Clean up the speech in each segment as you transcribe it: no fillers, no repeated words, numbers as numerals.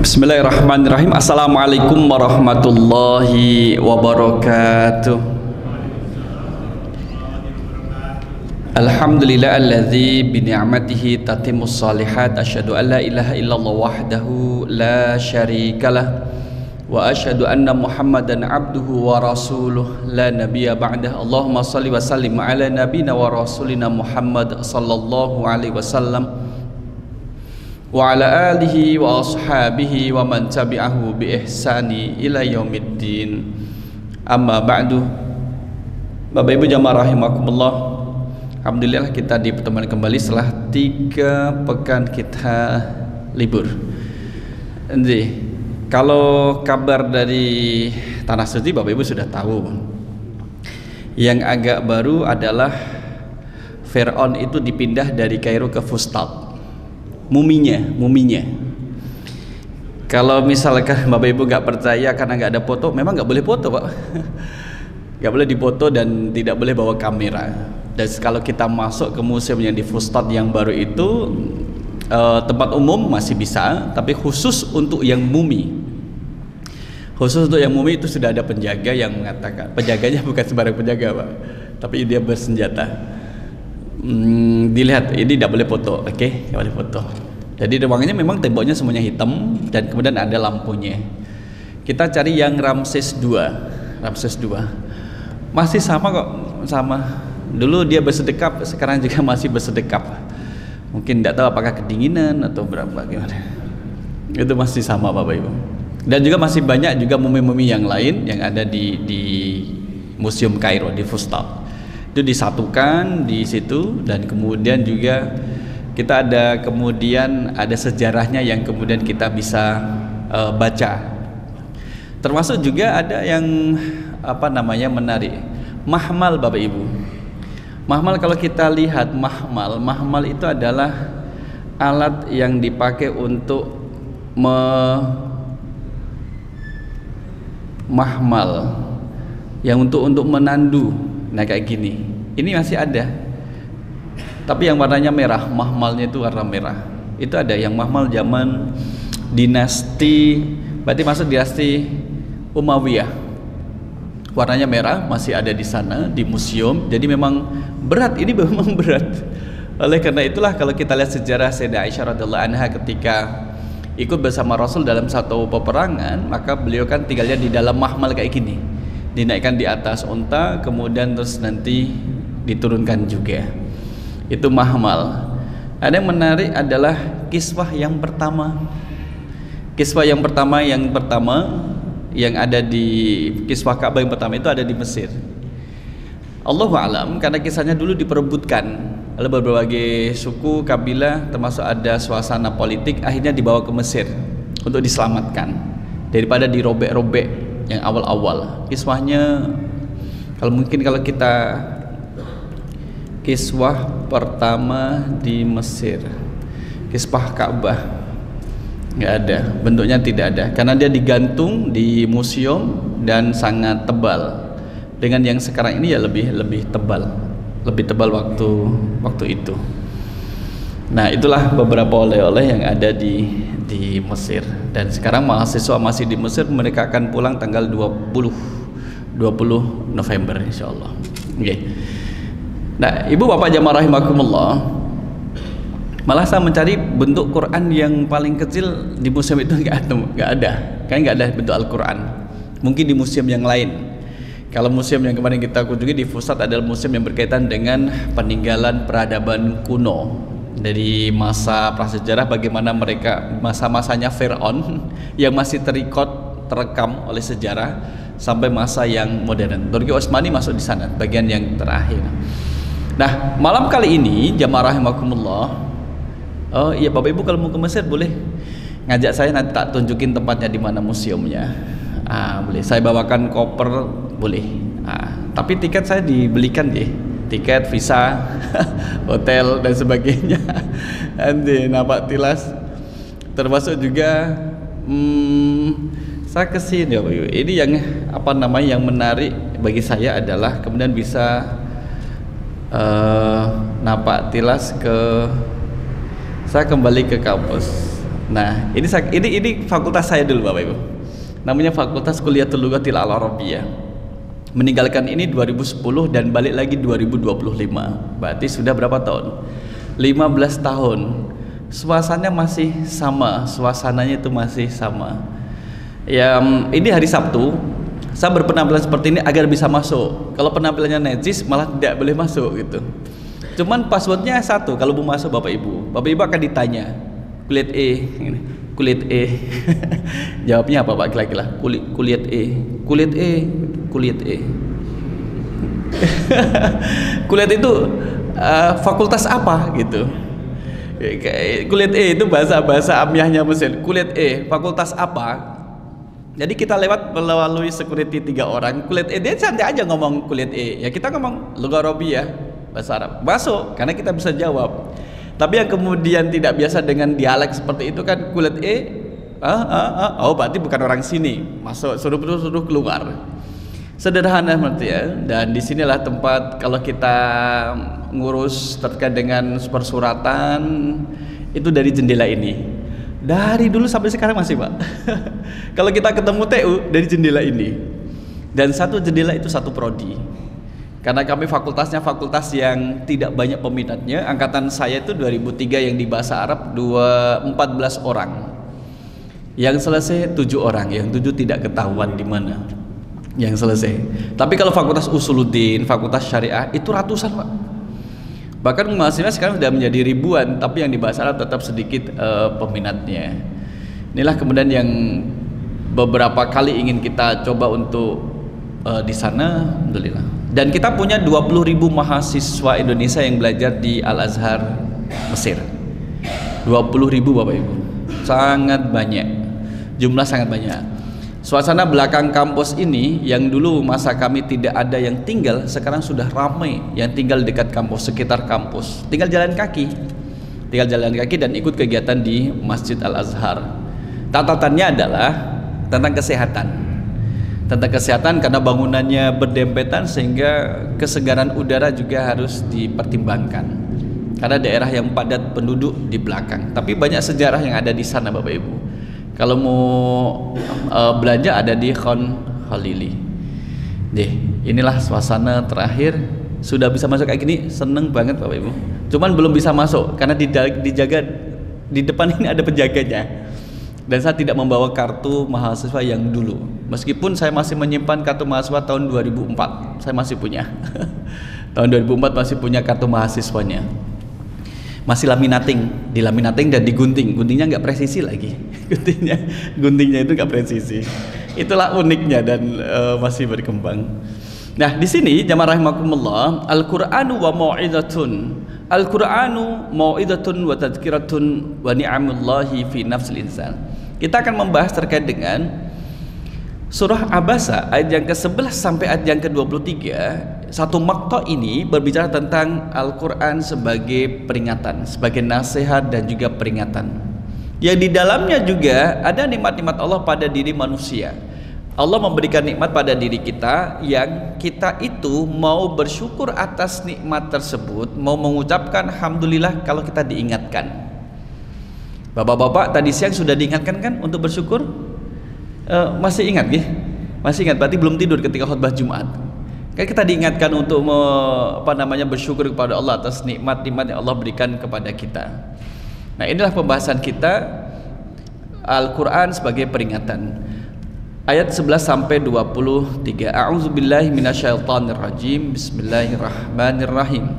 Bismillahirrahmanirrahim. Assalamualaikum warahmatullahi wabarakatuh. Alhamdulillah alladzi bi ni'matihi tatimmus shalihat. Asyhadu an la ilaha illallah wahdahu la syarikalah wa asyhadu anna Muhammadan abduhu wa rasuluh la nabiyya ba'dah. Allahumma shalli wa sallim ala nabiyyina wa rasulina Muhammad sallallahu alaihi wasallam wa ala alihi wa ashabihi wa man tabi'ahu bi ihsani ila yaumiddin. Amma ba'du. Bapak Ibu jamaah rahimakumullah, alhamdulillah kita di pertemuan kembali setelah 3 pekan kita libur. Jadi kalau kabar dari Tanah Suci Bapak Ibu sudah tahu. Yang agak baru adalah Fir'aun itu dipindah dari Kairo ke Fustat. Muminya. Kalau misalkan Bapak Ibu nggak percaya karena nggak ada foto, memang nggak boleh foto, Pak. Nggak boleh dipoto dan tidak boleh bawa kamera. Dan kalau kita masuk ke museum yang di Fustat yang baru itu, tempat umum masih bisa, tapi khusus untuk yang mumi. Khusus untuk yang mumi itu sudah ada penjaga yang mengatakan, penjaganya bukan sembarang penjaga, Pak, tapi dia bersenjata. Dilihat, ini tidak boleh foto, oke? Tidak boleh foto. Jadi ruangannya memang temboknya semuanya hitam dan kemudian ada lampunya. Kita cari yang Ramses II. Masih sama kok, sama. Dulu dia bersedekap, sekarang juga masih bersedekap. Mungkin tidak tahu apakah kedinginan atau berapa gimana. Itu masih sama Bapak Ibu. Dan juga masih banyak juga mumi-mumi yang lain yang ada di Museum Kairo di Fustat. Itu disatukan di situ dan kemudian juga kita ada sejarahnya yang kemudian kita bisa baca. Termasuk juga ada yang menarik. Mahmal Bapak Ibu. Mahmal kalau kita lihat mahmal itu adalah alat yang dipakai untuk mahmal yang untuk menandu. Nah kayak gini, ini masih ada, tapi yang warnanya merah, mahmalnya itu warna merah. Itu ada yang mahmal zaman dinasti, berarti masuk dinasti Umayyah. Warnanya merah, masih ada di sana di museum. Jadi memang berat, ini memang berat. Oleh karena itulah kalau kita lihat sejarah Sayyidah Aisyah radhiyallahu anha ketika ikut bersama Rasul dalam satu peperangan, maka beliau kan tinggalnya di dalam mahmal kayak gini, dinaikkan di atas unta, kemudian terus nanti diturunkan juga. Itu mahmal. Ada yang menarik adalah kiswah yang pertama. Kiswah yang pertama yang ada di kiswah Ka'bah yang pertama itu ada di Mesir. Allahu a'lam, karena kisahnya dulu diperebutkan oleh berbagai suku, kabilah, termasuk ada suasana politik, akhirnya dibawa ke Mesir untuk diselamatkan daripada dirobek-robek yang awal-awal. Kiswahnya kalau kita kiswah pertama di Mesir, kiswah Ka'bah nggak ada, bentuknya tidak ada karena dia digantung di museum dan sangat tebal. Dengan yang sekarang ini ya lebih tebal waktu itu. Nah itulah beberapa oleh-oleh yang ada di Mesir. Dan sekarang mahasiswa masih di Mesir, mereka akan pulang tanggal 20 November insyaallah. Okay. Nah ibu bapak jamaah rahimakumullah, malah saya mencari bentuk Quran yang paling kecil di museum itu nggak ada, kan nggak ada bentuk Al-Quran. Mungkin di museum yang lain. Kalau museum yang kemarin kita kunjungi di Fustat adalah museum yang berkaitan dengan peninggalan peradaban kuno dari masa prasejarah, bagaimana mereka masa-masanya Fir'aun yang masih terekam oleh sejarah sampai masa yang modern. Turki Utsmani masuk di sana bagian yang terakhir. Nah malam kali ini jamaah rahimakumullah, oh iya Bapak Ibu kalau mau ke Mesir boleh ngajak saya, nanti tak tunjukin tempatnya di mana museumnya. Boleh saya bawakan koper, boleh. Tapi tiket saya dibelikan ya, tiket, visa, hotel dan sebagainya. Nanti nampak tilas. Termasuk juga saya kesini ya, ini yang yang menarik bagi saya adalah kemudian bisa napak tilas ke, saya kembali ke kampus. Nah, ini fakultas saya dulu Bapak Ibu. Namanya Fakultas Kulliyatul Lughatil Arabiyah. Meninggalkan ini 2010 dan balik lagi 2025. Berarti sudah berapa tahun? 15 tahun. Suasananya masih sama, suasananya itu masih sama. Ya, ini hari Sabtu saya berpenampilan seperti ini agar bisa masuk. Kalau penampilannya najis malah tidak boleh masuk gitu. Cuman passwordnya satu, kalau mau masuk Bapak Ibu akan ditanya kulit E, kulit E. Jawabnya apa Pak kira-kira? Kulit E, kulit E, kulit E. Kulit itu fakultas apa gitu? Kulit E itu bahasa amiyahnya Mesir. Kulit E, fakultas apa? Jadi kita lewat melalui security 3 orang. Kulit E, dia santai aja ngomong kulit E. Ya kita ngomong Lughah Arabiyah, bahasa Arab. Masuk karena kita bisa jawab. Tapi yang kemudian tidak biasa dengan dialek seperti itu kan kulit E. Oh berarti bukan orang sini. Masuk suruh keluar. Sederhana seperti ya. Dan disinilah tempat kalau kita ngurus terkait dengan persuratan itu dari jendela ini. Dari dulu sampai sekarang masih Pak. Kalau kita ketemu TU dari jendela ini. Dan satu jendela itu satu prodi. Karena kami fakultasnya fakultas yang tidak banyak peminatnya. Angkatan saya itu 2003 yang di bahasa Arab 14 orang. Yang selesai 7 orang, yang 7 tidak ketahuan di mana yang selesai. Tapi kalau fakultas Usuluddin, fakultas syariah itu ratusan Pak. Bahkan mahasiswa sekarang sudah menjadi ribuan, tapi yang di bahasa Arab tetap sedikit peminatnya. Inilah kemudian yang beberapa kali ingin kita coba untuk di sana, alhamdulillah. Dan kita punya 20.000 mahasiswa Indonesia yang belajar di Al-Azhar Mesir. 20.000 Bapak Ibu, sangat banyak, jumlah sangat banyak. Suasana belakang kampus ini yang dulu masa kami tidak ada yang tinggal, sekarang sudah ramai yang tinggal dekat kampus, sekitar kampus. Tinggal jalan kaki dan ikut kegiatan di Masjid Al-Azhar. Catatannya adalah tentang kesehatan karena bangunannya berdempetan sehingga kesegaran udara juga harus dipertimbangkan. Karena daerah yang padat penduduk di belakang. Tapi banyak sejarah yang ada di sana Bapak Ibu. Kalau mau belanja ada di Khan Khalili. Inilah suasana terakhir. Sudah bisa masuk kayak gini, seneng banget Bapak Ibu. Cuman belum bisa masuk karena dijaga di depan ini ada penjaganya. Dan saya tidak membawa kartu mahasiswa yang dulu. Meskipun saya masih menyimpan kartu mahasiswa tahun 2004, saya masih punya. Tahun 2004 masih punya kartu mahasiswanya. Masih dilaminating dan digunting. Guntingnya nggak presisi lagi. Guntingnya itu nggak presisi. Itulah uniknya dan masih berkembang. Nah, di sini jamaah rahimakumullah, Al-Qur'anu wa mau'izatun. Al-Qur'anu mau'izatun wa tadhkiratun wa ni'amullahi fi nafsil insan. Kita akan membahas terkait dengan surah Abasa ayat yang ke-11 sampai ayat yang ke-23. Satu makta ini berbicara tentang Al-Quran sebagai peringatan, sebagai nasihat dan juga peringatan. Yang di dalamnya juga ada nikmat-nikmat Allah pada diri manusia. Allah memberikan nikmat pada diri kita yang kita itu mau bersyukur atas nikmat tersebut, mau mengucapkan alhamdulillah kalau kita diingatkan. Bapak-bapak tadi siang sudah diingatkan kan untuk bersyukur? Masih ingat ya? Masih ingat, berarti belum tidur ketika khutbah Jumat. Kan kita diingatkan untuk bersyukur kepada Allah atas nikmat-nikmat yang Allah berikan kepada kita. Nah, inilah pembahasan kita Al-Quran sebagai peringatan. Ayat 11 sampai 23. A'udzubillahi minasyaitonirrajim. Bismillahirrahmanirrahim.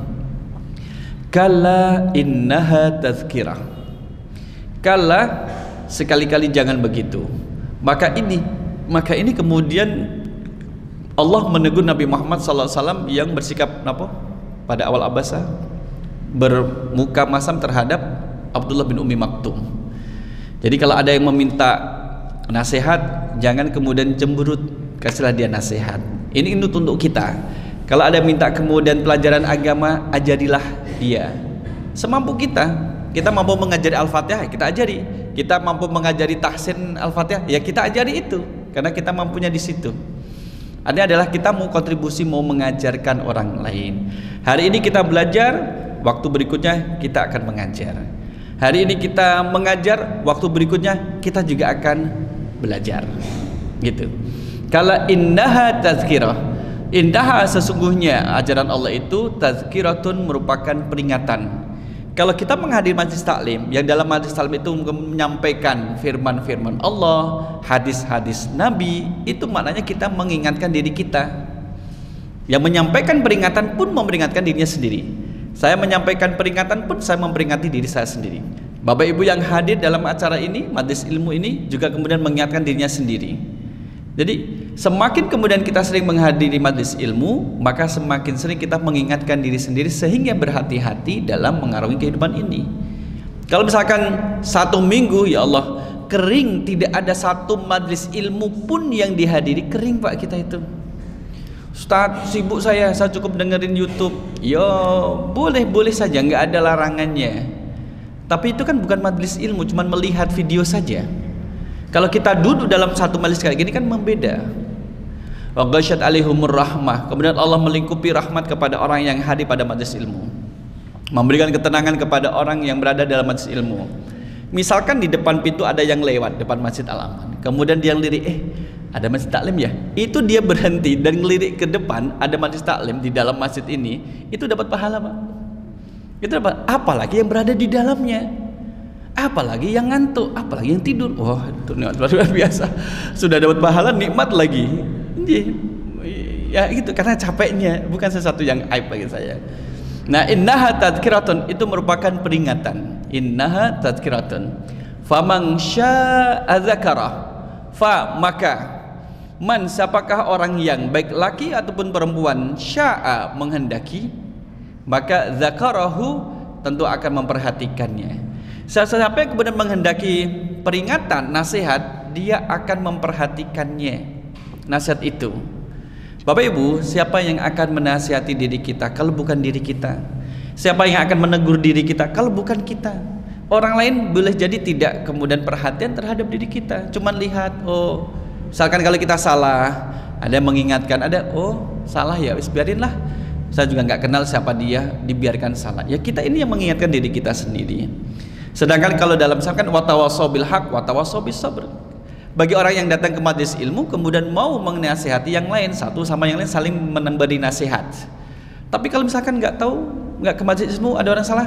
Kalla innaha tazkirah. Kalla, sekali-kali jangan begitu. Maka ini kemudian Allah menegur Nabi Muhammad SAW yang bersikap apa? Pada awal Abasa bermuka masam terhadap Abdullah bin Ummi Maktum. Jadi kalau ada yang meminta nasihat, jangan kemudian cemberut, kasihlah dia nasihat. Ini untuk kita. Kalau ada yang minta kemudian pelajaran agama, ajarilah dia semampu kita. Kita mampu mengajari Al-Fatihah, kita ajari. Kita mampu mengajari tahsin Al-Fatihah, ya kita ajari itu, karena kita mampunya di situ. Artinya adalah kita mau kontribusi, mau mengajarkan orang lain. Hari ini kita belajar, waktu berikutnya kita akan mengajar. Hari ini kita mengajar, waktu berikutnya kita juga akan belajar. Gitu. Kalau innaha tazkirah, indaha sesungguhnya ajaran Allah itu tazkiratun merupakan peringatan. Kalau kita menghadiri majlis taklim, yang dalam majlis taklim itu menyampaikan firman-firman Allah, hadis-hadis Nabi, itu maknanya kita mengingatkan diri kita. Yang menyampaikan peringatan pun memperingatkan dirinya sendiri. Saya menyampaikan peringatan pun saya memperingati diri saya sendiri. Bapak Ibu yang hadir dalam acara ini, majlis ilmu ini, juga kemudian mengingatkan dirinya sendiri. Jadi semakin kemudian kita sering menghadiri majlis ilmu, maka semakin sering kita mengingatkan diri sendiri sehingga berhati-hati dalam mengarungi kehidupan ini. Kalau misalkan 1 minggu, ya Allah, kering, tidak ada satu majlis ilmu pun yang dihadiri, kering Pak kita itu. Ustaz, sibuk saya cukup dengerin YouTube. Ya boleh saja, nggak ada larangannya. Tapi itu kan bukan majlis ilmu, cuman melihat video saja. Kalau kita duduk dalam satu majelis kayak gini kan membeda. Wa ghasyat alaihumur rahmah. Kemudian Allah melingkupi rahmat kepada orang yang hadir pada majelis ilmu. Memberikan ketenangan kepada orang yang berada dalam majelis ilmu. Misalkan di depan pintu ada yang lewat depan Masjid Al-Aman. Kemudian dia ngelirik, ada masjid taklim ya? Itu dia berhenti dan ngelirik ke depan, ada majlis taklim di dalam masjid ini, itu dapat pahala, Pak. Itu dapat, apalagi yang berada di dalamnya. Apalagi yang ngantuk, apalagi yang tidur. Wah, itu nikmat luar biasa. Sudah dapat pahala, nikmat lagi. Ya itu karena capeknya, bukan sesuatu yang aib bagi saya. Nah, innaha tadhkiratun itu merupakan peringatan. Innaha tadhkiratun. Faman syaa'a dzakara. Fa maka man siapakah orang yang baik laki ataupun perempuan syaa'a menghendaki, maka dzakarahu tentu akan memperhatikannya. Siapa yang kemudian menghendaki peringatan, nasihat, dia akan memperhatikannya, nasihat itu. Bapak Ibu, siapa yang akan menasihati diri kita kalau bukan diri kita? Siapa yang akan menegur diri kita kalau bukan kita? Orang lain boleh jadi tidak kemudian perhatian terhadap diri kita, cuman lihat, oh, misalkan kalau kita salah, ada yang mengingatkan, ada, oh salah ya, biarinlah. Saya juga nggak kenal siapa dia, dibiarkan salah. Ya kita ini yang mengingatkan diri kita sendiri. Sedangkan kalau dalam misalkan watawasau bil haq watawasau bis sabr, bagi orang yang datang ke majelis ilmu kemudian mau menasihati yang lain, satu sama yang lain saling memberi nasihat. Tapi kalau misalkan nggak tahu, nggak ke majelis ilmu, ada orang salah,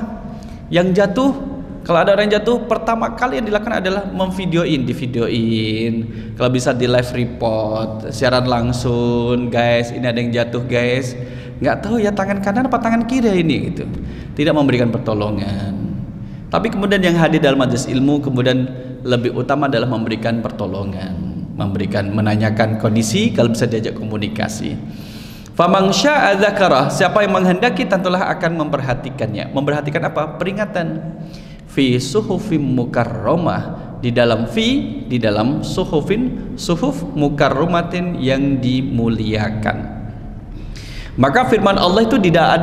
yang jatuh, kalau ada orang yang jatuh, pertama kali yang dilakukan adalah divideoin, kalau bisa di live report, siaran langsung, guys, ini ada yang jatuh guys, nggak tahu ya tangan kanan apa tangan kiri ini, gitu, tidak memberikan pertolongan. Tapi kemudian yang hadir dalam majelis ilmu kemudian lebih utama adalah memberikan pertolongan, menanyakan kondisi, kalau bisa diajak komunikasi. Faman syaa'a dzakarah, siapa yang menghendaki tentulah akan memperhatikannya. Memperhatikan apa? Peringatan. Fi suhufim mukarramah, di dalam suhuf mukarramatin yang dimuliakan. Maka firman Allah itu tidak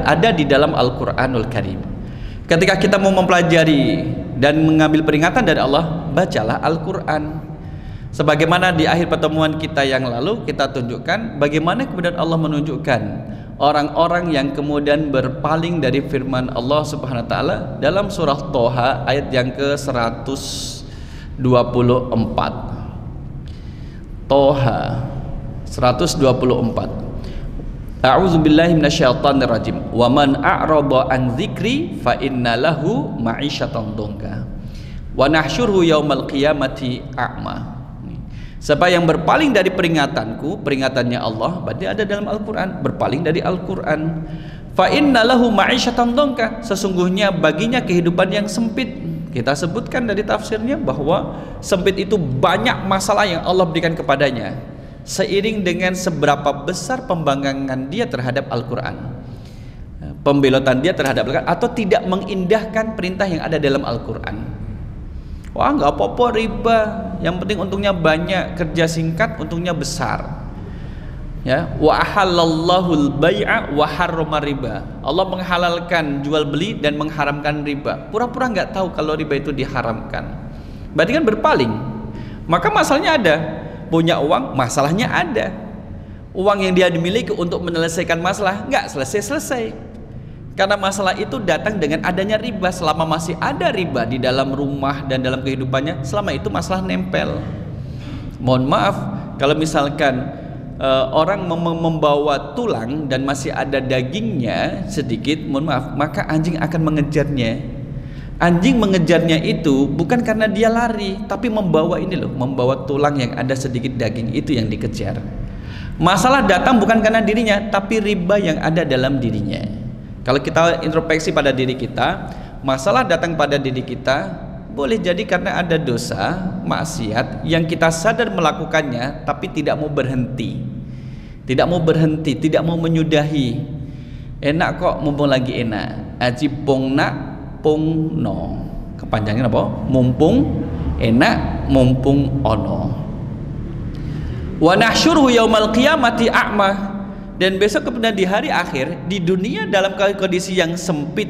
ada di dalam Al-Qur'anul Karim. Ketika kita mau mempelajari dan mengambil peringatan dari Allah, bacalah Al-Quran. Sebagaimana di akhir pertemuan kita yang lalu kita tunjukkan bagaimana kemudian Allah menunjukkan orang-orang yang kemudian berpaling dari firman Allah Subhanahu wa taala dalam surah Toha ayat yang ke-124. Toha 124. A'udzubillahi minasyaitonirrajim. Wa man a'rada an dzikri fa inna lahu ma'isyatan dhanka wa nahsyuruhu yaumal qiyamati a'ma. Siapa yang berpaling dari peringatanku, peringatannya Allah, berarti ada dalam Al-Qur'an, berpaling dari Al-Qur'an. Fa inna lahu ma'isyatan dhanka, sesungguhnya baginya kehidupan yang sempit. Kita sebutkan dari tafsirnya bahwa sempit itu banyak masalah yang Allah berikan kepadanya, seiring dengan seberapa besar pembanggangan dia terhadap Al-Quran, pembelotan dia terhadap Al-Quran, atau tidak mengindahkan perintah yang ada dalam Al-Quran. Wah, nggak apa-apa riba, yang penting untungnya banyak, kerja singkat untungnya besar. Ya, wa ahallallahul bai'a wa harrama riba. Allah menghalalkan jual beli dan mengharamkan riba. Pura-pura nggak tahu kalau riba itu diharamkan. Berarti kan berpaling. Maka masalahnya ada. Punya uang, masalahnya ada. Uang yang dia dimiliki untuk menyelesaikan masalah nggak selesai-selesai. Karena masalah itu datang dengan adanya riba. Selama masih ada riba di dalam rumah dan dalam kehidupannya, selama itu masalah nempel. Mohon maaf kalau misalkan orang membawa tulang dan masih ada dagingnya sedikit, mohon maaf, maka anjing akan mengejarnya. Anjing mengejarnya itu bukan karena dia lari, tapi membawa ini loh, membawa tulang yang ada sedikit daging, itu yang dikejar. Masalah datang bukan karena dirinya, tapi riba yang ada dalam dirinya. Kalau kita introspeksi pada diri kita, masalah datang pada diri kita boleh jadi karena ada dosa, maksiat yang kita sadar melakukannya tapi tidak mau berhenti. Tidak mau berhenti, tidak mau menyudahi. Enak kok, mumpung lagi enak. Aji pongna pongno. Kepanjangan apa? Mumpung enak, mumpung ono. Wa nahsyuruhu yaumal qiyamati a'ma. Dan besok kemudian di hari akhir, di dunia dalam kondisi yang sempit,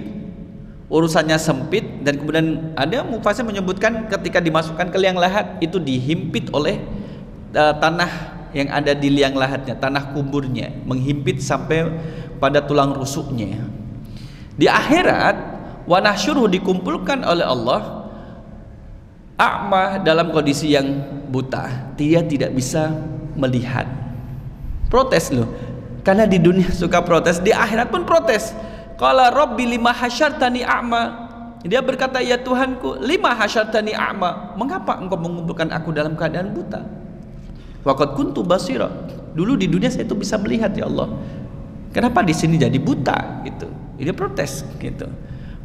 urusannya sempit, dan kemudian ada mufasir menyebutkan ketika dimasukkan ke liang lahat itu dihimpit oleh tanah yang ada di liang lahatnya, tanah kuburnya, menghimpit sampai pada tulang rusuknya. Di akhirat, wa nahsyuruhu dikumpulkan oleh Allah a'ma, dalam kondisi yang buta, dia tidak bisa melihat. Protes loh, karena di dunia suka protes, di akhirat pun protes. Qala rabbi lima hasyartani a'ma. Dia berkata, ya Tuhanku, lima hasyartani a'ma, mengapa engkau mengumpulkan aku dalam keadaan buta? Waqad kuntu basira. Dulu di dunia saya itu bisa melihat, ya Allah. Kenapa di sini jadi buta gitu? Dia protes gitu.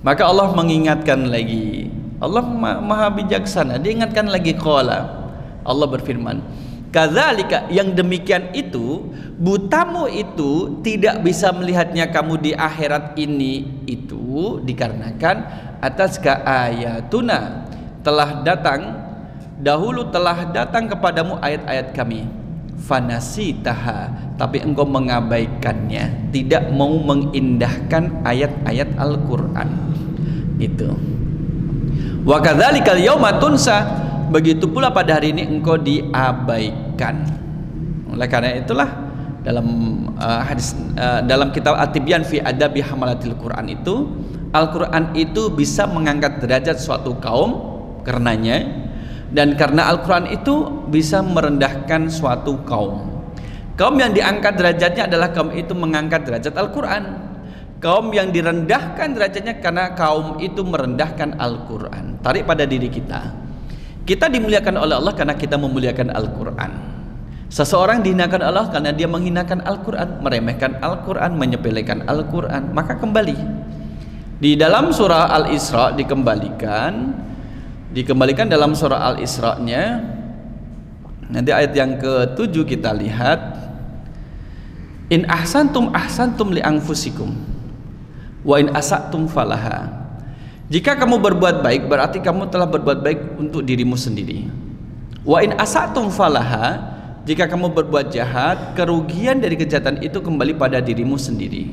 Maka Allah mengingatkan lagi. Allah Maha bijaksana, dia ingatkan lagi, qala. Allah berfirman, kadzalika, yang demikian itu, butamu itu tidak bisa melihatnya kamu di akhirat ini, itu dikarenakan atas ayatuna, telah datang dahulu, telah datang kepadamu ayat-ayat kami, fanasitaha, tapi engkau mengabaikannya, tidak mau mengindahkan ayat-ayat Al-Quran itu. Wa kadzalikal yauma tunsa, begitu pula pada hari ini engkau diabaikan. Oleh karena itulah dalam hadis dalam kitab At-Tibyan fi Adabi Hamalatil Quran itu, Al-Quran itu bisa mengangkat derajat suatu kaum karenanya, dan karena Al-Quran itu bisa merendahkan suatu kaum. Kaum yang diangkat derajatnya adalah kaum itu mengangkat derajat Al-Quran. Kaum yang direndahkan derajatnya karena kaum itu merendahkan Al-Quran. Tarik pada diri kita. Kita dimuliakan oleh Allah karena kita memuliakan Al-Quran. Seseorang dihinakan Allah karena dia menghinakan Al-Quran, meremehkan Al-Quran, menyepelekan Al-Quran. Maka kembali di dalam surah Al-Isra, dikembalikan dalam surah Al-Isra-nya, nanti ayat yang ke-7 kita lihat, in ahsantum ahsantum li anfusikum wa in asatum falaha. Jika kamu berbuat baik, berarti kamu telah berbuat baik untuk dirimu sendiri. Wa in asatum falaha, jika kamu berbuat jahat, kerugian dari kejahatan itu kembali pada dirimu sendiri.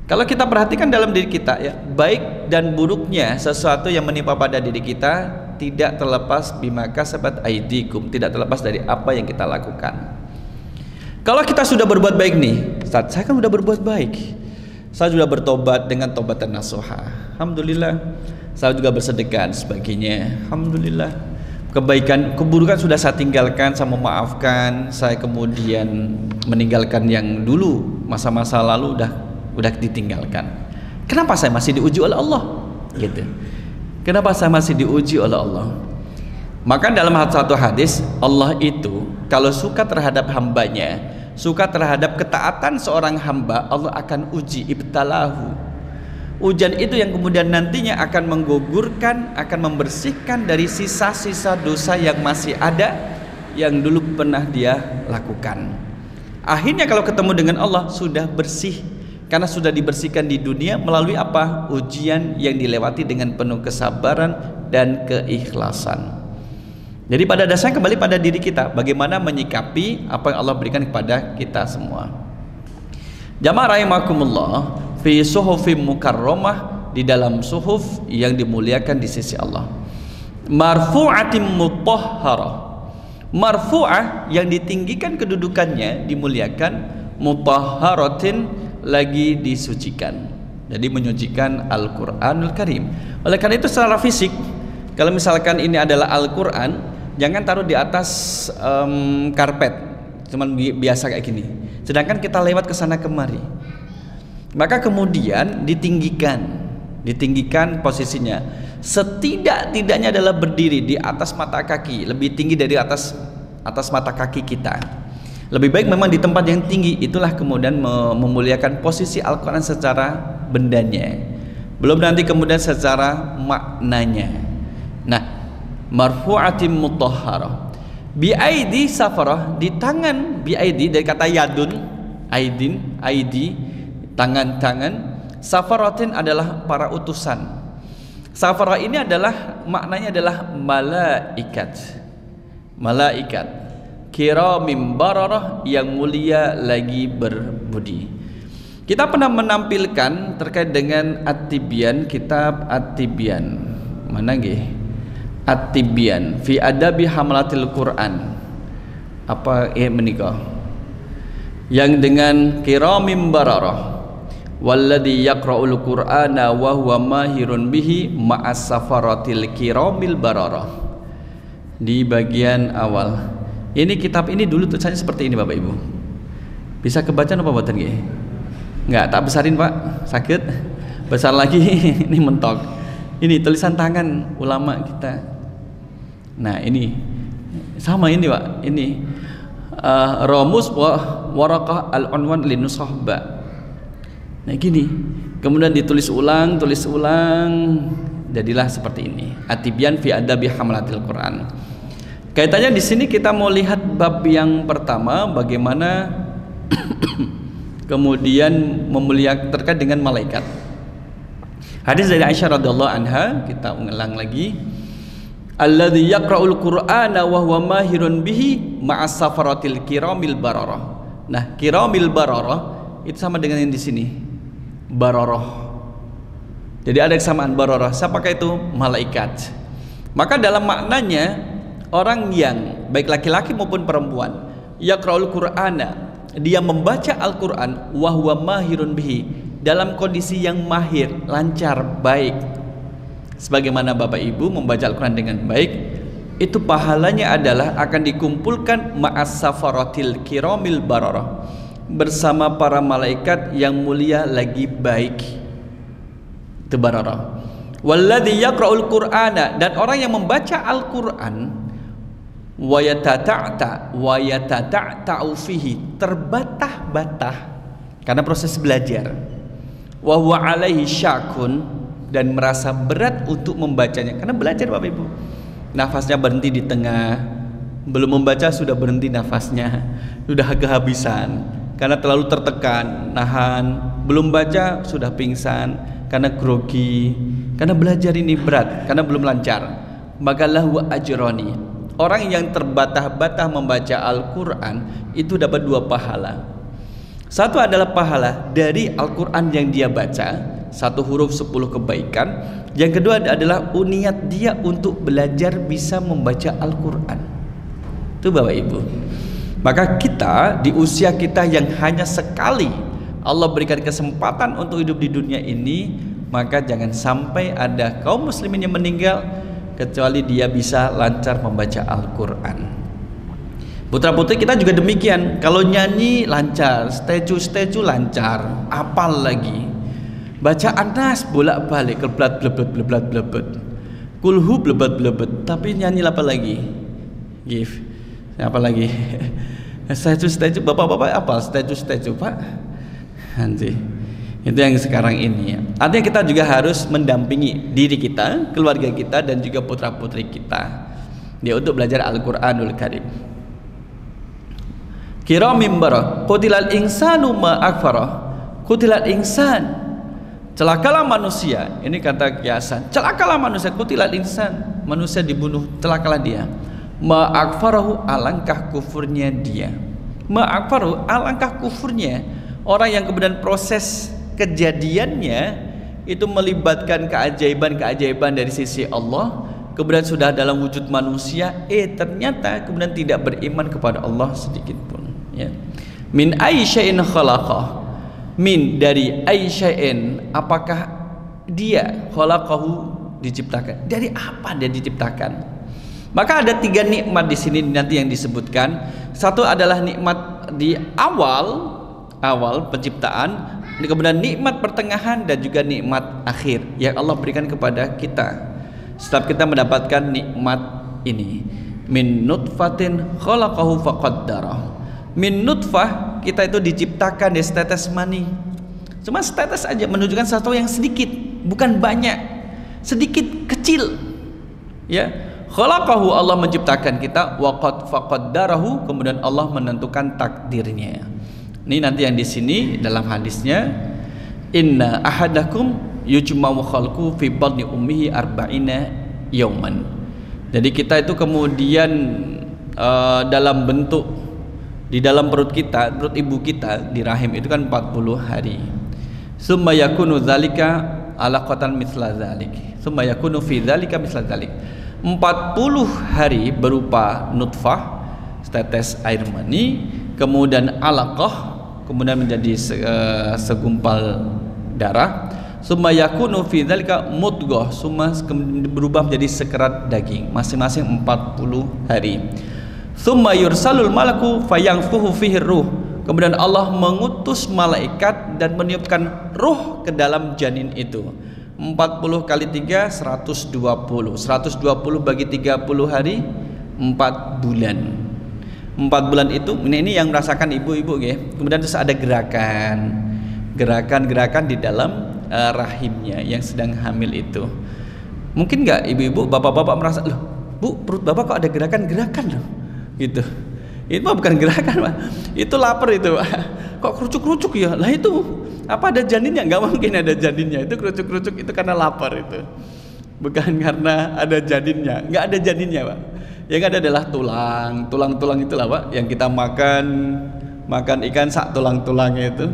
Kalau kita perhatikan dalam diri kita, ya, baik dan buruknya sesuatu yang menimpa pada diri kita tidak terlepas bima kasabat aidikum, tidak terlepas dari apa yang kita lakukan. Kalau kita sudah berbuat baik nih, Ustaz, saya kan sudah berbuat baik, saya sudah bertobat dengan tobatan nasuha, alhamdulillah, saya juga bersedekah dan sebagainya, alhamdulillah. Kebaikan, keburukan sudah saya tinggalkan, saya memaafkan, saya kemudian meninggalkan yang dulu, masa-masa lalu udah ditinggalkan. Kenapa saya masih diuji oleh Allah? Gitu. Kenapa saya masih diuji oleh Allah? Maka dalam satu hadis, Allah itu kalau suka terhadap hambanya, suka terhadap ketaatan seorang hamba, Allah akan uji, ibtalahu. Ujian itu yang kemudian nantinya akan menggugurkan, akan membersihkan dari sisa-sisa dosa yang masih ada, yang dulu pernah dia lakukan. Akhirnya kalau ketemu dengan Allah sudah bersih, karena sudah dibersihkan di dunia melalui apa? Ujian yang dilewati dengan penuh kesabaran dan keikhlasan. Jadi pada dasarnya kembali pada diri kita, bagaimana menyikapi apa yang Allah berikan kepada kita semua. Jamaah rahimakumullah, fi suhufim mukarramah, di dalam suhuf yang dimuliakan di sisi Allah. Marfu'atim mutahharah, marfu'ah yang ditinggikan kedudukannya, dimuliakan, mutahharatin lagi disucikan. Jadi menyucikan Al-Qur'anul Karim. Oleh karena itu secara fisik, kalau misalkan ini adalah Al-Qur'an, jangan taruh di atas karpet, cuman biasa kayak gini. Sedangkan kita lewat ke sana kemari, maka kemudian ditinggikan posisinya. Setidak-tidaknya adalah berdiri di atas mata kaki, lebih tinggi dari atas mata kaki kita. Lebih baik memang di tempat yang tinggi, itulah kemudian memuliakan posisi Al-Quran secara bendanya, belum nanti kemudian secara maknanya. Nah, marfu'atim mutahharah bi aidi safarah, di tangan, bi aidi dari kata yadun, aidi, tangan. Safaratin adalah para utusan. Safarah ini adalah maknanya adalah malaikat kiramim bararah, yang mulia lagi berbudi. Kita pernah menampilkan terkait dengan At-Tibyan, kitab At-Tibyan. Mana nggih? At-Tibyan fi adabi hamlatil Quran. Apa menika? Yang dengan kiramim bararah. Walladzi yaqra'ul Qur'ana wa huwa mahirun bihi ma'as safaratil kiramil bararah. Di bagian awal. Ini kitab ini dulu tulisannya seperti ini Bapak Ibu. Bisa kebaca apa mboten nggih? Enggak, tak besarin Pak. Sakit. Besar lagi ini mentok. Ini tulisan tangan ulama kita. Nah, ini sama ini Pak. Ini Ramus Waraqah al-Unwan linusahba. Nah gini, kemudian ditulis ulang, jadilah seperti ini. At-Tibyan fi adabi hamlatil Quran. Kaitannya di sini kita mau lihat bab yang pertama, bagaimana kemudian memuliakan terkait dengan malaikat. Hadis dari Aisyah radhiyallahu anha, kita ulang lagi. Alladzi yaqra'ul Qur'ana wa huwa mahirun bihi ma'as safaratil kiramil bararah. Nah, kiramil bararah itu sama dengan yang di sini. Bararah. Jadi ada kesamaan bararah. Siapakah itu? Malaikat. Maka dalam maknanya, orang yang baik laki-laki maupun perempuan yaqra'ul Qur'ana, dia membaca Al-Qur'an wa huwa mahirun bihi, dalam kondisi yang mahir, lancar, baik. Sebagaimana Bapak Ibu membaca Al-Quran dengan baik, itu pahalanya adalah akan dikumpulkan ma'as safaratil kiramil bararah, bersama para malaikat yang mulia lagi baik. Itu bararah. Walladzi yaqra'ul Qur'ana, dan orang yang membaca Al-Qur'an wa yatata'ta'u fihi, terbatah-batah karena proses belajar. Wa huwa alaihi syakun, dan merasa berat untuk membacanya karena belajar Bapak Ibu. Nafasnya berhenti di tengah, belum membaca sudah berhenti nafasnya, sudah kehabisan karena terlalu tertekan, nahan, belum baca sudah pingsan karena grogi, karena belajar ini berat, karena belum lancar. Maka lahu ajrani, orang yang terbatah-batah membaca Al-Quran itu dapat 2 pahala. Satu adalah pahala dari Al-Quran yang dia baca, 1 huruf 10 kebaikan. Yang kedua adalah niat dia untuk belajar bisa membaca Al-Quran. Itu Bapak Ibu. Maka kita di usia kita yang hanya sekali Allah berikan kesempatan untuk hidup di dunia ini, maka jangan sampai ada kaum muslimin yang meninggal kecuali dia bisa lancar membaca Al-Quran. Putra putri kita juga demikian. Kalau nyanyi lancar, statue lancar, apal lagi. Baca Anas bolak-balik, blebet, kulhu blebet, tapi nyanyi apa lagi? Apa lagi? Statue, bapak-bapak apa? Statue Pak? Nanti itu yang sekarang ini ya. Artinya kita juga harus mendampingi diri kita, keluarga kita, dan juga putra putri kita dia untuk belajar Al-Quranul Karim. Kiramim barah, qutilal insanu ma akfarah, qutilal insan, celakalah manusia. Ini kata kiasan, celakalah manusia, qutilal insan, manusia dibunuh, celakalah dia. Ma akfarahu, alangkah kufurnya dia. Ma akfarahu, alangkah kufurnya orang yang kemudian proses kejadiannya itu melibatkan keajaiban-keajaiban dari sisi Allah, kemudian sudah dalam wujud manusia, ternyata kemudian tidak beriman kepada Allah sedikit pun ya. Min ayyi syai'in khalaqah, Min dari aisya'in, apakah dia khalaqahu diciptakan? Dari apa dia diciptakan? Maka ada 3 nikmat di sini nanti yang disebutkan. Satu adalah nikmat di awal penciptaan, kemudian nikmat pertengahan dan juga nikmat akhir yang Allah berikan kepada kita. Setiap kita mendapatkan nikmat ini. Min nutfatin khalaqahu faqaddara. Min nutfah, kita itu diciptakan dari setetes mani. Cuma setetes aja, menunjukkan sesuatu yang sedikit, bukan banyak, sedikit, kecil. Ya, khalaqahu, Allah menciptakan kita, waqad faqaddarahu, kemudian Allah menentukan takdirnya. Ini nanti yang di sini dalam hadisnya, inna ahadakum yujma'u khalqu fi batni ummihi arba'ina yauman. Jadi kita itu kemudian dalam bentuk di dalam perut kita, perut ibu kita di rahim itu kan 40 hari. Summa yakunu dzalika alaqatan mithla dzalik. Summa yakunu fi dzalika mithla dzalik. 40 hari berupa nutfah, setetes air mani, kemudian alaqah, kemudian menjadi segumpal darah. Summa yakunu fi dzalika mudghah, summa berubah menjadi sekerat daging, masing-masing 40 hari. Summa yursalul malaku fayanfuhu fihi ruh, kemudian Allah mengutus malaikat dan meniupkan ruh ke dalam janin itu. 40 kali 3 120. 120 bagi 30 hari 4 bulan. 4 bulan itu ini yang merasakan ibu-ibu ya. Kemudian terus ada gerakan di dalam rahimnya yang sedang hamil itu. Mungkin nggak ibu-ibu, bapak-bapak merasa, loh bu, perut bapak kok ada gerakan-gerakan loh gitu. Itu mah bukan gerakan, Pak. Itu lapar itu, Pak. Kok kerucuk-kerucuk ya? Lah itu apa, ada janinnya? Nggak mungkin ada janinnya. Itu kerucuk-kerucuk itu karena lapar itu. Bukan karena ada janinnya. Nggak ada janinnya, Pak. Yang ada adalah tulang itulah, Pak, yang kita makan ikan sak tulang-tulangnya itu.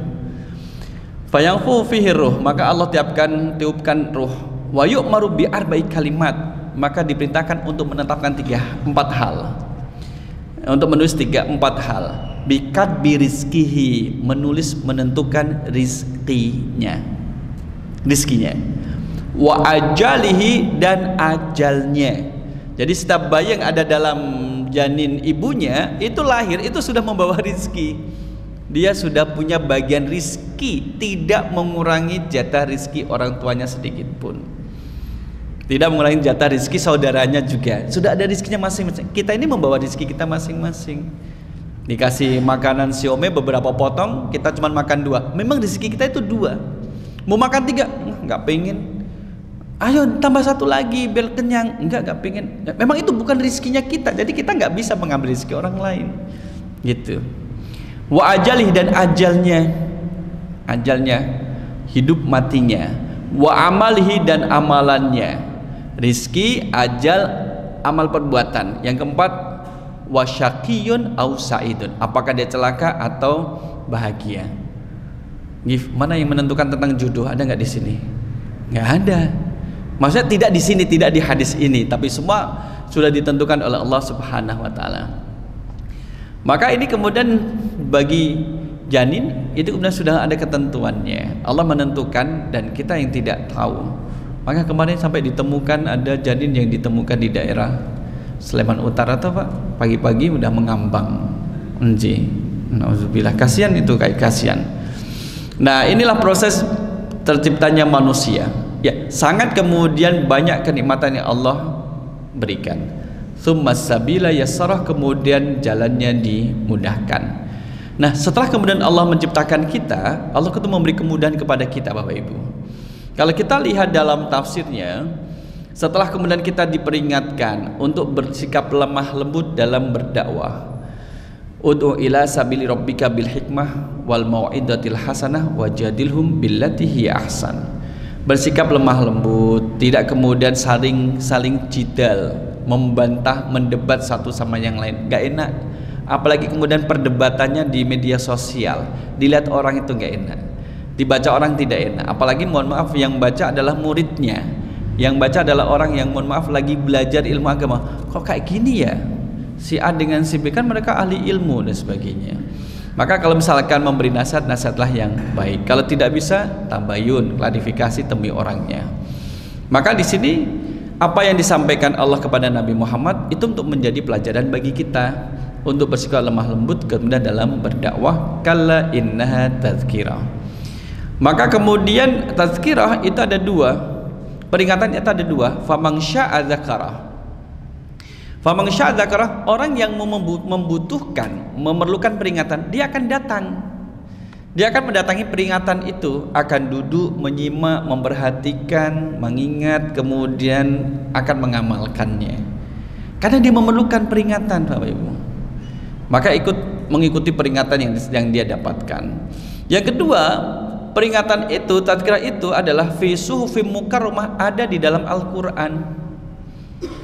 Fayanfu fihi ruh, maka Allah tiupkan ruh. Wa yu'maru bi arba'i kalimat, maka diperintahkan untuk menetapkan 4 hal. Untuk menulis 4 hal. Bikat birizkihi, menentukan rizkinya. Wa ajalihi, dan ajalnya. Jadi setiap bayi yang ada dalam janin ibunya itu lahir itu sudah membawa rizki. Dia sudah punya bagian rizki, tidak mengurangi jatah rizki orang tuanya sedikit pun. Tidak mengurangi jatah rizki saudaranya juga. Sudah ada rizkinya masing-masing. Kita ini membawa rizki kita masing-masing. Dikasih makanan siomay beberapa potong, kita cuma makan 2. Memang rizki kita itu 2. Mau makan 3, nggak pengen. Ayo tambah 1 lagi biar kenyang. Nggak pengen. Memang itu bukan rizkinya kita. Jadi kita nggak bisa mengambil rizki orang lain. Gitu. Wa ajalih, dan ajalnya, hidup matinya. Wa amalihi, dan amalannya. Rizki, ajal, amal perbuatan. Yang keempat, wa syaqiyun au sa'idun, apakah dia celaka atau bahagia. Mana yang menentukan tentang jodoh? Ada nggak di sini? Nggak ada. Maksudnya tidak di sini, tidak di hadis ini, tapi semua sudah ditentukan oleh Allah Subhanahu wa taala. Maka ini kemudian bagi janin itu kemudian sudah ada ketentuannya. Allah menentukan dan kita yang tidak tahu. Maka kemarin sampai ditemukan ada janin yang ditemukan di daerah Sleman Utara tuh, Pak. Pagi-pagi udah mengambang. Nauzubillah, kasihan itu, kayak kasihan. Nah, inilah proses terciptanya manusia. Ya, sangat kemudian banyak kenikmatan yang Allah berikan. Tsummas sabila yassarah, kemudian jalannya dimudahkan. Nah, setelah kemudian Allah menciptakan kita, Allah itu memberi kemudahan kepada kita, Bapak Ibu. Kalau kita lihat dalam tafsirnya, setelah kemudian kita diperingatkan untuk bersikap lemah lembut dalam berdakwah, ud'u ila sabili rabbika bil hikmah wal mau'izatil hasanah wajadilhum billati hiya ahsan. Bersikap lemah lembut, tidak kemudian saling jidal, membantah, mendebat satu sama yang lain. Gak enak. Apalagi kemudian perdebatannya di media sosial, dilihat orang itu gak enak, dibaca orang tidak enak. Apalagi mohon maaf yang baca adalah muridnya, yang baca adalah orang yang mohon maaf lagi belajar ilmu agama. Kok kayak gini ya si A dengan si B, kan mereka ahli ilmu dan sebagainya. Maka kalau misalkan memberi nasihat, nasihatlah yang baik. Kalau tidak bisa, tabayun, klarifikasi, temui orangnya. Maka di sini apa yang disampaikan Allah kepada Nabi Muhammad itu untuk menjadi pelajaran bagi kita untuk bersikap lemah lembut kemudian dalam berdakwah. Kalla innaha tazkirah. Maka kemudian tazkirah itu ada dua, peringatannya itu ada dua. Faman syaa dzakarah. Faman syaa dzakarah, orang yang membutuhkan, memerlukan peringatan, dia akan datang. Dia akan mendatangi peringatan itu, akan duduk, menyimak, memperhatikan, mengingat, kemudian akan mengamalkannya. Karena dia memerlukan peringatan, Bapak Ibu. Maka ikut mengikuti peringatan yang dia dapatkan. Yang kedua, peringatan itu, tazkirah itu adalah fi suhufim mukarramah, ada di dalam Al-Qur'an.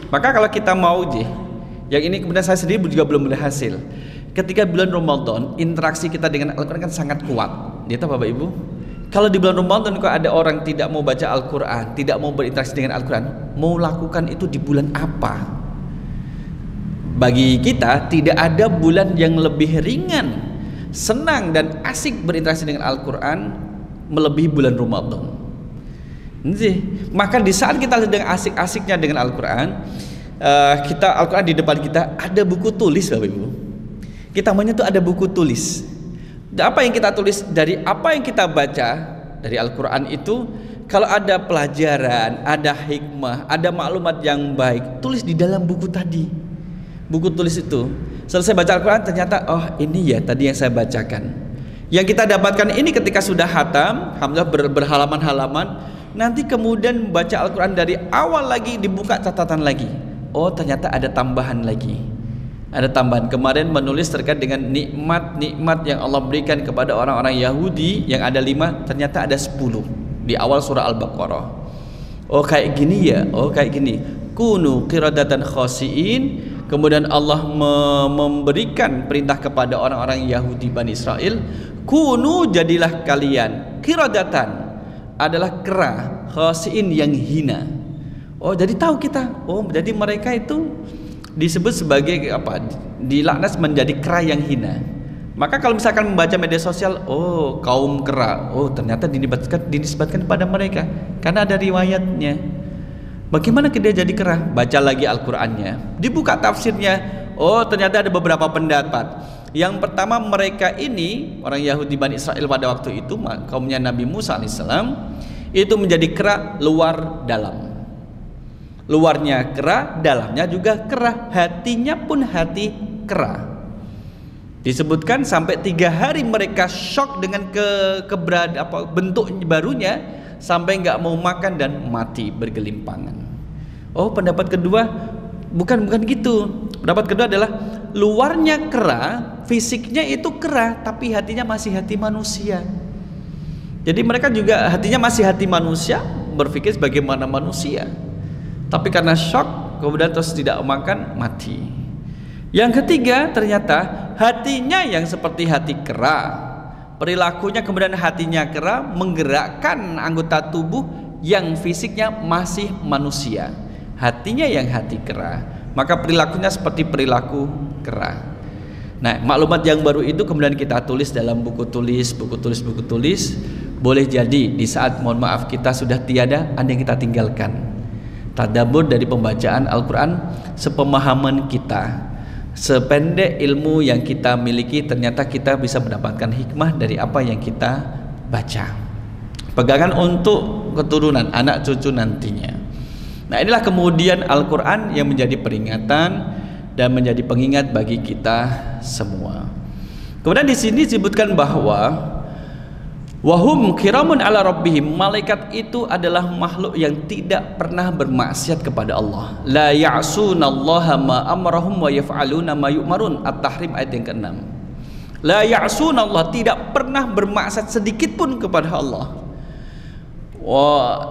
Maka kalau kita mau yang ini kemudian saya sendiri juga belum berhasil. Ketika bulan Ramadan, interaksi kita dengan Al-Quran kan sangat kuat. Gitu Bapak Ibu. Kalau di bulan Ramadan kalau ada orang tidak mau baca Al-Quran, tidak mau berinteraksi dengan Al-Quran, mau lakukan itu di bulan apa? Bagi kita tidak ada bulan yang lebih ringan, senang dan asik berinteraksi dengan Al-Quran melebihi bulan Ramadan. Maka di saat kita sedang asik-asiknya dengan Al-Quran, Al-Quran di depan kita ada buku tulis, Bapak Ibu. Kita maunya tuh ada buku tulis. Apa yang kita tulis dari apa yang kita baca dari Al-Quran itu, kalau ada pelajaran, ada hikmah, ada maklumat yang baik, tulis di dalam buku tadi. Buku tulis itu. Selesai baca Al-Quran ternyata, oh ini ya tadi yang saya bacakan. Yang kita dapatkan ini ketika sudah hatam, alhamdulillah berhalaman-halaman. Nanti kemudian baca Al-Quran dari awal lagi, dibuka catatan lagi. Oh ternyata ada tambahan lagi. Ada tambahan. Kemarin menulis terkait dengan nikmat-nikmat yang Allah berikan kepada orang-orang Yahudi yang ada 5, ternyata ada 10 di awal surah Al-Baqarah. Oh kayak gini ya, oh kayak gini. Kunu qiradatan khasiin. Kemudian Allah memberikan perintah kepada orang-orang Yahudi Bani Israel, kunu jadilah kalian qiradatan, adalah kera, khasiin yang hina. Oh jadi tahu kita, oh jadi mereka itu disebut sebagai apa? Dilaknat menjadi kera yang hina. Maka kalau misalkan membaca media sosial, oh kaum kera, oh ternyata dinisbatkan kepada mereka karena ada riwayatnya. Bagaimana dia jadi kera? Baca lagi Al-Qur'annya, dibuka tafsirnya. Oh ternyata ada beberapa pendapat. Yang pertama, mereka ini orang Yahudi Bani Israel pada waktu itu, kaumnya Nabi Musa alaihissalam, itu menjadi kera luar dalam. Luarnya kera, dalamnya juga kera, hatinya pun hati kera. Disebutkan sampai 3 hari mereka shock dengan bentuk barunya, sampai nggak mau makan dan mati bergelimpangan. Oh pendapat kedua bukan gitu. Pendapat kedua adalah luarnya kera, fisiknya itu kera, tapi hatinya masih hati manusia. Jadi mereka juga hatinya masih hati manusia, berpikir sebagaimana manusia, tapi karena shock kemudian terus tidak makan, mati. Yang ketiga, ternyata hatinya yang seperti hati kera, perilakunya kemudian hatinya kera, menggerakkan anggota tubuh yang fisiknya masih manusia, hatinya yang hati kera, maka perilakunya seperti perilaku kera. Nah maklumat yang baru itu kemudian kita tulis dalam buku tulis. Boleh jadi di saat mohon maaf kita sudah tiada, ada yang kita tinggalkan. Tadabbur dari pembacaan Al-Quran, sepemahaman kita, sependek ilmu yang kita miliki, ternyata kita bisa mendapatkan hikmah dari apa yang kita baca. Pegangan untuk keturunan, anak cucu nantinya. Nah inilah kemudian Al-Quran yang menjadi peringatan dan menjadi pengingat bagi kita semua. Kemudian di sini disebutkan bahwa wahum kiramun ala rabbihim, malaikat itu adalah makhluk yang tidak pernah bermaksiat kepada Allah. La ya'sunallaha ma amrahum wa yaf'aluna ma yu'marun. At-Tahrim ayat yang ke-6. La ya'sunallah, tidak pernah bermaksiat sedikit pun kepada Allah.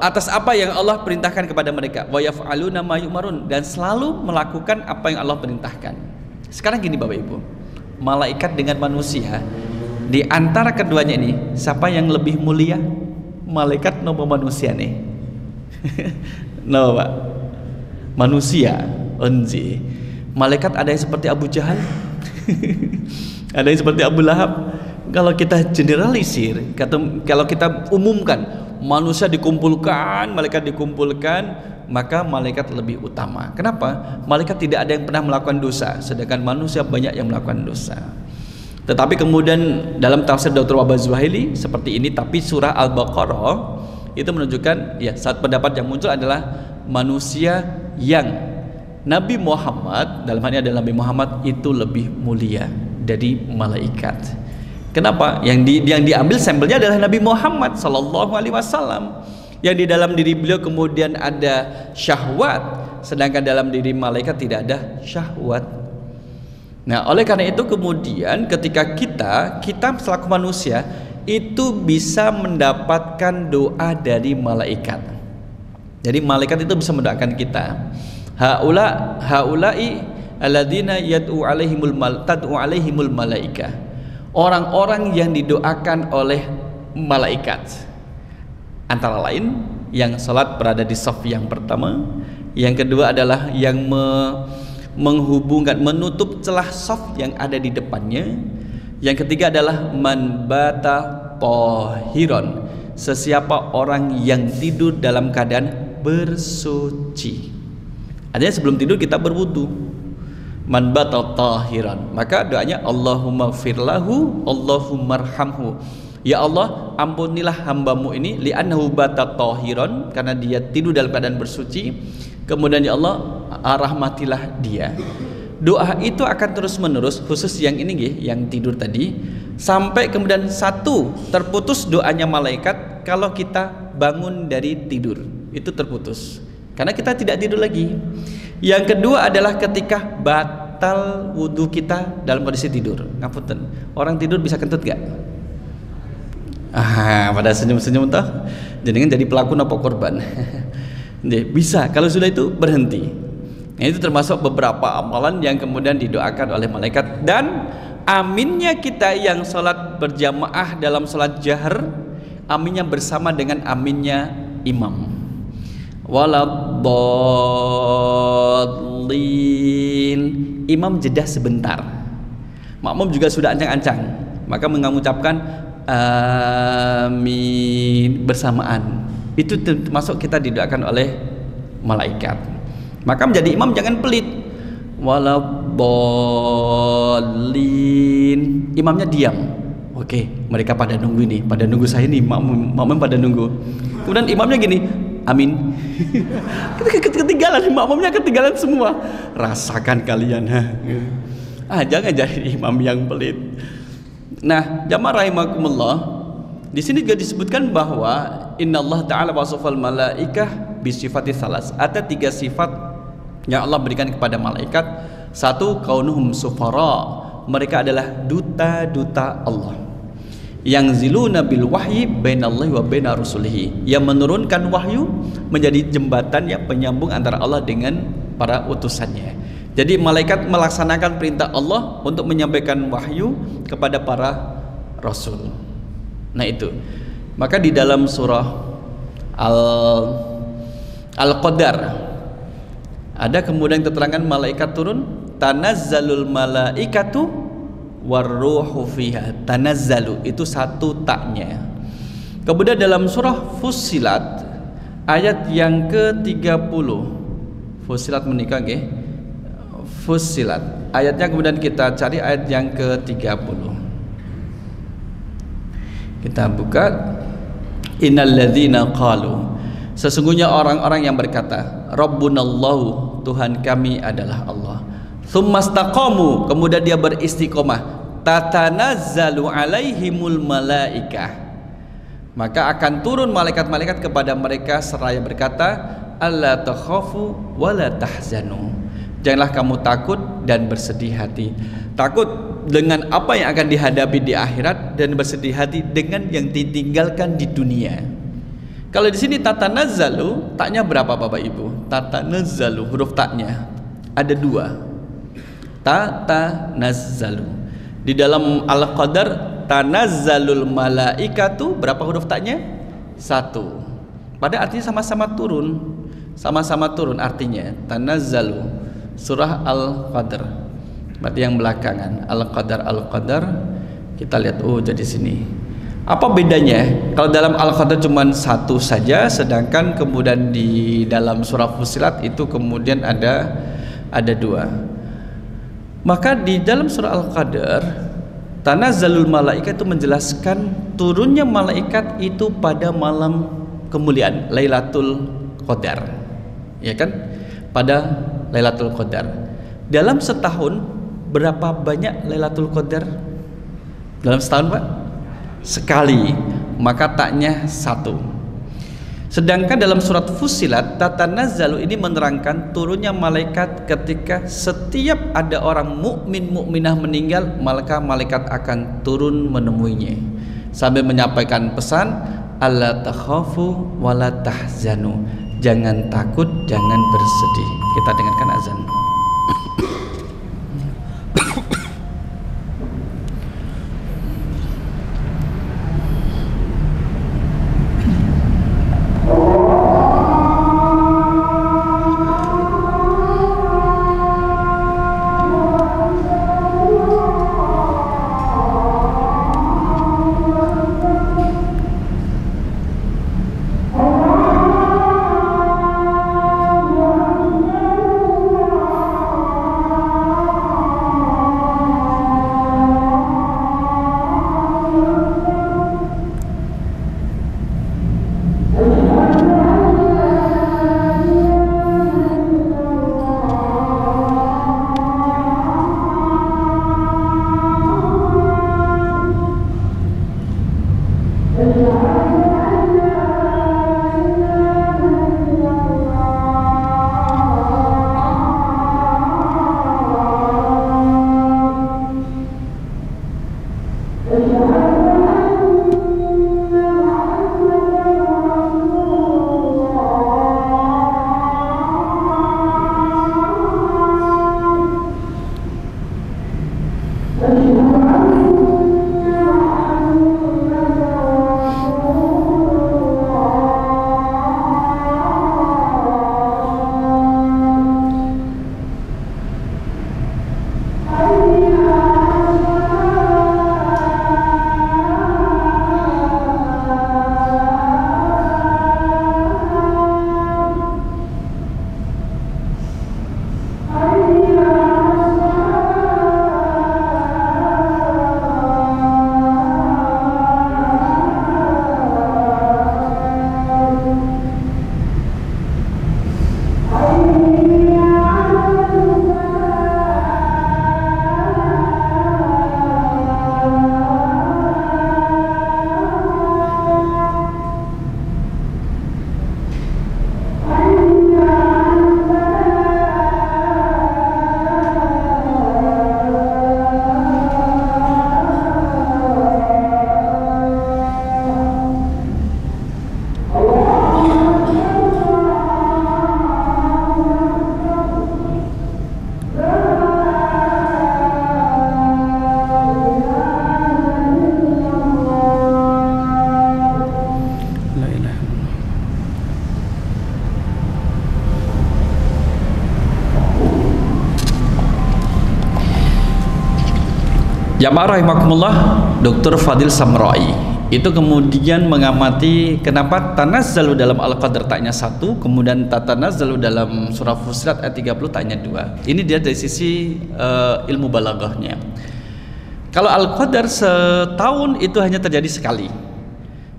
Atas apa yang Allah perintahkan kepada mereka. Wa yaf'aluna ma yu'marun, dan selalu melakukan apa yang Allah perintahkan. Sekarang gini Bapak Ibu, malaikat dengan manusia, di antara keduanya ini siapa yang lebih mulia? Malaikat nopo manusia nih? No Pak, manusia. Malaikat ada yang seperti Abu Jahal, ada yang seperti Abu Lahab, Kalau kita generalisir, kalau kita umumkan, manusia dikumpulkan, malaikat dikumpulkan, maka malaikat lebih utama. Kenapa? Malaikat tidak ada yang pernah melakukan dosa, sedangkan manusia banyak yang melakukan dosa. Tetapi kemudian dalam tafsir Dr. Wahbah Zuhaili seperti ini, tapi surah Al-Baqarah itu menunjukkan, ya, saat pendapat yang muncul adalah manusia yang Nabi Muhammad, dalam hal ini adalah Nabi Muhammad, itu lebih mulia dari malaikat. Kenapa? Yang diambil sampelnya adalah Nabi Muhammad Sallallahu Alaihi Wasallam, yang di dalam diri beliau kemudian ada syahwat, sedangkan dalam diri malaikat tidak ada syahwat. Nah, oleh karena itu kemudian ketika kita selaku manusia itu bisa mendapatkan doa dari malaikat. Jadi malaikat itu bisa mendoakan kita. Haula'i alladzina tad'u alaihimul malaikah. Orang-orang yang didoakan oleh malaikat, antara lain yang salat berada di saf yang pertama, yang kedua adalah yang menghubungkan, menutup celah saf yang ada di depannya, yang ketiga adalah man bata tahiron, sesiapa orang yang tidur dalam keadaan bersuci. Artinya sebelum tidur kita berwudu. Man bata tahiran, maka doanya Allahumma firlahu, Allahumma arhamhu. Ya Allah, ampunilah hambamu ini, li'annahu bata tahiran, karena dia tidur dalam keadaan bersuci. Kemudian ya Allah, rahmatilah dia. Doa itu akan terus menerus, khusus yang ini yang tidur tadi, sampai kemudian satu terputus doanya malaikat kalau kita bangun dari tidur, itu terputus karena kita tidak tidur lagi. Yang kedua adalah ketika batal wudhu kita dalam kondisi tidur. Ngapunten, orang tidur bisa kentut gak? Pada senyum-senyum toh, jadi pelaku napa korban. Bisa, kalau sudah itu berhenti. Nah, itu termasuk beberapa amalan yang kemudian didoakan oleh malaikat. Dan aminnya kita yang sholat berjamaah dalam sholat jahar, aminnya bersama dengan aminnya imam. Waladdallin, imam jeda sebentar, makmum juga sudah ancang-ancang, maka mengucapkan amin bersamaan. Itu termasuk kita didoakan oleh malaikat. Maka menjadi imam jangan pelit. Waladdallin, imamnya diam. Oke, mereka pada nunggu ini, pada nunggu saya nih, makmum pada nunggu. Kemudian imamnya gini, amin. Ketinggalan, makmumnya ketinggalan semua. Rasakan kalian. Jangan jadi imam yang pelit. Nah, jamaah rahimakumullah, di sini juga disebutkan bahwa innallaha ta'ala wasafal malaikah bisifati salas. Ada 3 sifat yang Allah berikan kepada malaikat. Satu, kaunuhum sufara, mereka adalah duta-duta Allah. Yang ziluna bil wahyi bainallahi wa baina rusulihi, yang menurunkan wahyu menjadi jembatan yang penyambung antara Allah dengan para utusannya. Jadi malaikat melaksanakan perintah Allah untuk menyampaikan wahyu kepada para rasul. Nah itu. Maka di dalam surah Al-Qadar ada kemudian keterangan malaikat turun, tanazzalul malaikatu warruhu fiha. Tanazzalu itu satu taknya. Kemudian dalam surah Fussilat ayat yang ke-30, Fussilat menikah nggih. Fussilat ayatnya kemudian kita cari ayat yang ke-30. Kita buka, innalladzina qalu, sesungguhnya orang-orang yang berkata Rabbunallahu, Tuhan kami adalah Allah, tsumastaqamu, kemudian dia beristiqomah, tatanazzalu alaihimul malaikah, maka akan turun malaikat-malaikat kepada mereka seraya berkata alla takhafu wala tahzanu, janganlah kamu takut dan bersedih hati. Takut dengan apa yang akan dihadapi di akhirat dan bersedih hati dengan yang ditinggalkan di dunia. Kalau di sini tatanazzalu, taknya berapa Bapak Ibu? Tatanazzalu, huruf taknya ada 2. Tatanazzalu. Di dalam Al-Qadar tanazzalul malaikatu, berapa huruf taknya? 1. Pada artinya sama-sama turun. Sama-sama turun artinya. Tanazzalu. Surah Al-Qadar. Berarti yang belakangan. Al-Qadar Kita lihat, oh jadi sini. Apa bedanya? Kalau dalam Al-Qadar cuma satu saja, sedangkan kemudian di dalam surah Fussilat itu kemudian ada dua. Maka di dalam surah Al-Qadar, Tanazzalul Malaika itu menjelaskan turunnya malaikat itu pada malam kemuliaan Lailatul Qadar. Ya kan? Pada Lailatul Qadar. Dalam setahun berapa banyak Lailatul Qadar? Dalam setahun, Pak? Sekali, maka taknya satu. Sedangkan dalam surat Fussilat, tatanazzalu ini menerangkan turunnya malaikat ketika setiap ada orang mukmin mukminah meninggal, maka malaikat akan turun menemuinya sambil menyampaikan pesan, alla takhafu wala tahzanu, jangan takut, jangan bersedih. Kita dengarkan azan. Jamaah rahimakumullah, Dr. Fadil Samrai itu kemudian mengamati kenapa tanazzalu dalam Al-Qadar taknya satu, kemudian tatanazzalu dalam surah Fussilat ayat 30 taknya dua. Ini dia dari sisi ilmu balaghahnya. Kalau Al-Qadar setahun itu hanya terjadi sekali,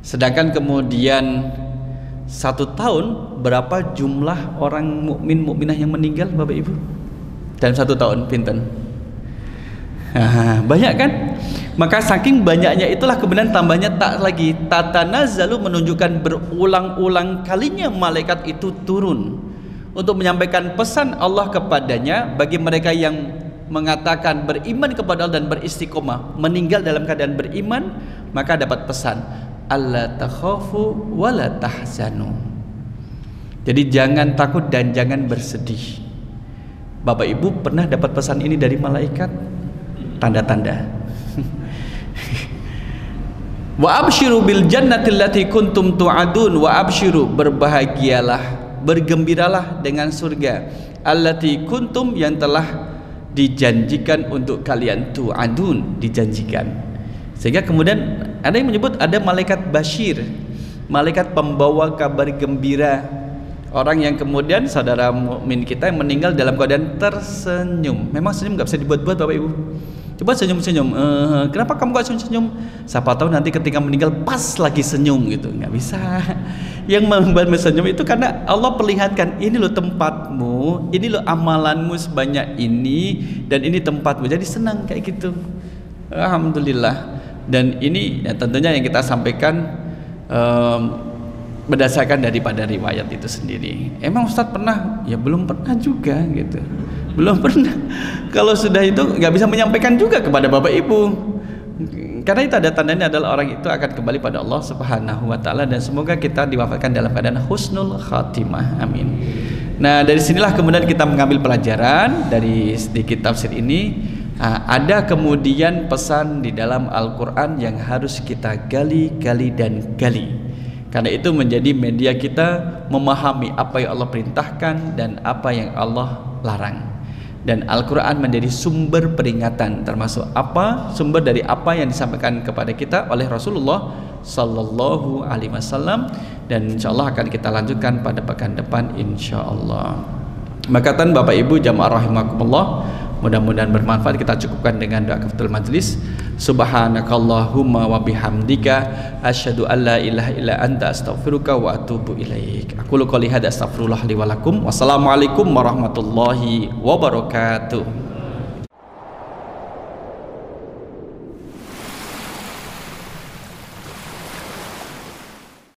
sedangkan kemudian satu tahun berapa jumlah orang mukmin mukminah yang meninggal, Bapak Ibu? Dalam satu tahun pinten? Banyak kan? Maka saking banyaknya itulah kemudian tambahnya tak lagi tatanazzalu, menunjukkan berulang-ulang kalinya malaikat itu turun untuk menyampaikan pesan Allah kepadanya bagi mereka yang mengatakan beriman kepada Allah dan beristiqomah, meninggal dalam keadaan beriman, maka dapat pesan alla takhafu wala tahzanu. Jadi jangan takut dan jangan bersedih. Bapak Ibu pernah dapat pesan ini dari malaikat? Tanda-tanda. Wa absyiru bil jannati allati kuntum tu'adun, wa absyiru, berbahagialah, bergembiralah dengan surga allati kuntum, yang telah dijanjikan untuk kalian, tu'adun, dijanjikan. Sehingga kemudian ada yang menyebut ada malaikat basyir, malaikat pembawa kabar gembira, orang yang kemudian saudara mukmin kita yang meninggal dalam keadaan tersenyum. Memang senyum nggak bisa dibuat-buat Bapak Ibu. Coba senyum-senyum. Kenapa kamu gak senyum-senyum? Siapa tahu nanti ketika meninggal pas lagi senyum gitu. Nggak bisa. Yang membuat senyum itu karena Allah perlihatkan, ini loh tempatmu, ini loh amalanmu sebanyak ini, dan ini tempatmu. Jadi senang kayak gitu. Alhamdulillah. Dan ini ya, tentunya yang kita sampaikan berdasarkan daripada riwayat itu sendiri. Emang Ustadz pernah? Ya belum pernah juga gitu. Belum pernah. Kalau sudah itu nggak bisa menyampaikan juga kepada Bapak Ibu. Karena itu ada tandanya adalah orang itu akan kembali pada Allah Subhanahu wa taala, dan semoga kita diwafatkan dalam keadaan husnul khatimah. Amin. Nah, dari sinilah kemudian kita mengambil pelajaran dari sedikit tafsir ini. Ada kemudian pesan di dalam Al-Qur'an yang harus kita gali dan gali. Karena itu menjadi media kita memahami apa yang Allah perintahkan dan apa yang Allah larang. Dan Al-Quran menjadi sumber peringatan, termasuk sumber dari apa yang disampaikan kepada kita oleh Rasulullah Sallallahu Alaihi Wasallam. Dan insya Allah akan kita lanjutkan pada pekan depan insya Allah. Makatan Bapak Ibu jamaah rahimakumullah, mudah-mudahan bermanfaat. Kita cukupkan dengan doa kafaratul majlis. Subhanakallahumma wa bihamdika asyhadu an la ilaha illa anta astaghfiruka wa atubu ilaik. Aku qouli hadza astaghfirullah li wa lakum. Wassalamualaikum warahmatullahi wabarakatuh.